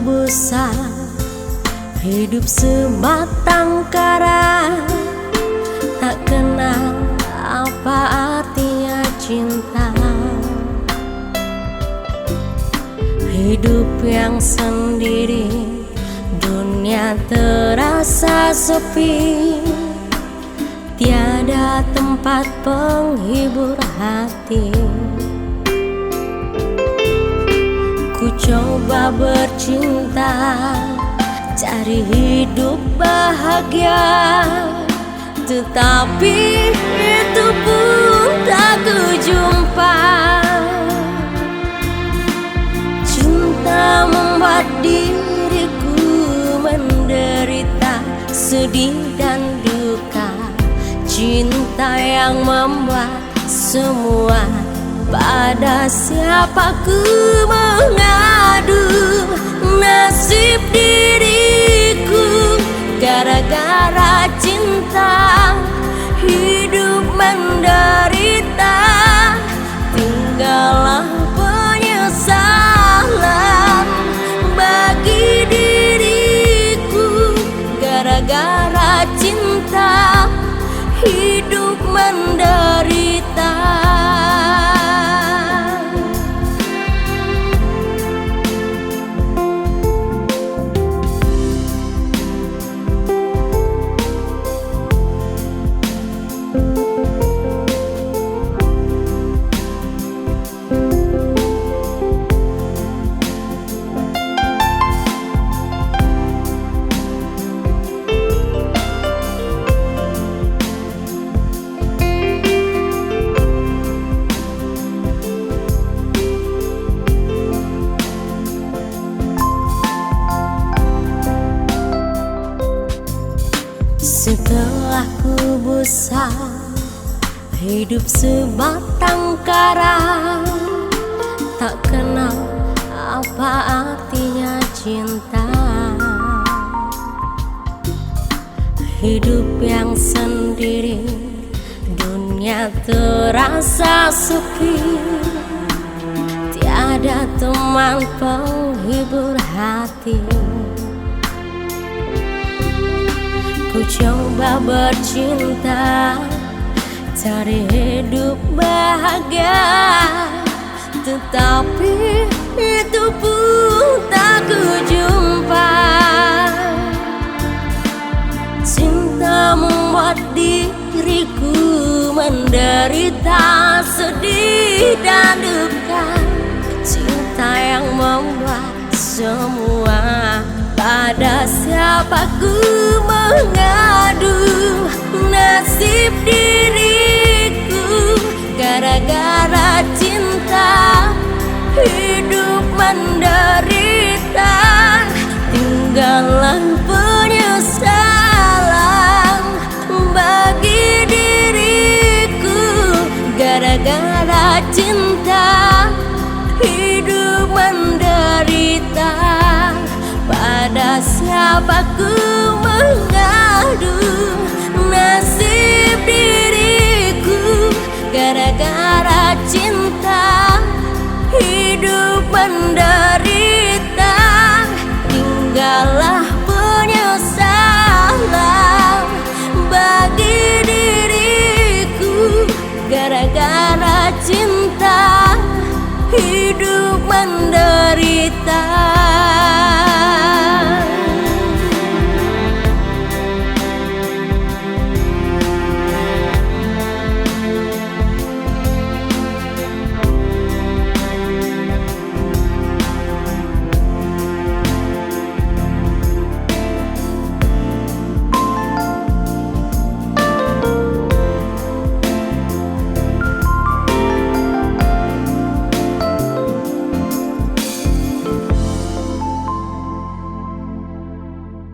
busa, hidup sebatang kara, tak kenal apa artinya cinta. Hidup yang sendiri, dunia terasa sepi, tiada tempat penghibur hati. Ku coba bercinta, cari hidup bahagia, tetapi itu pun tak kujumpa. Cinta membuat diriku menderita, sedih dan duka. Cinta yang membuat semua, pada siapa ku mengadu. Nasib diriku gara-gara cinta, hidup menderita, tinggallah penyesalan bagi diriku. Gara-gara cinta, hidup menderita. Setelah ku busa, hidup sebatang kara, tak kenal apa artinya cinta. Hidup yang sendiri, dunia terasa sepi, tiada teman penghibur hati. Ku coba bercinta, cari hidup bahagia, tetapi itu pun tak kujumpa. Cinta membuat diriku menderita, sedih dan duka. Cinta yang membuat semua, pada siapa ku mengadu. Nasib diriku gara-gara cinta, hidup menderita, tinggallah penyesalan bagi diriku. Gara-gara cinta, hidup menderita, pada siapa ku mengadu. Nasib diriku gara-gara cinta, hidup menderita, tinggallah penyesalan bagi diriku. Gara-gara cinta, hidup menderita.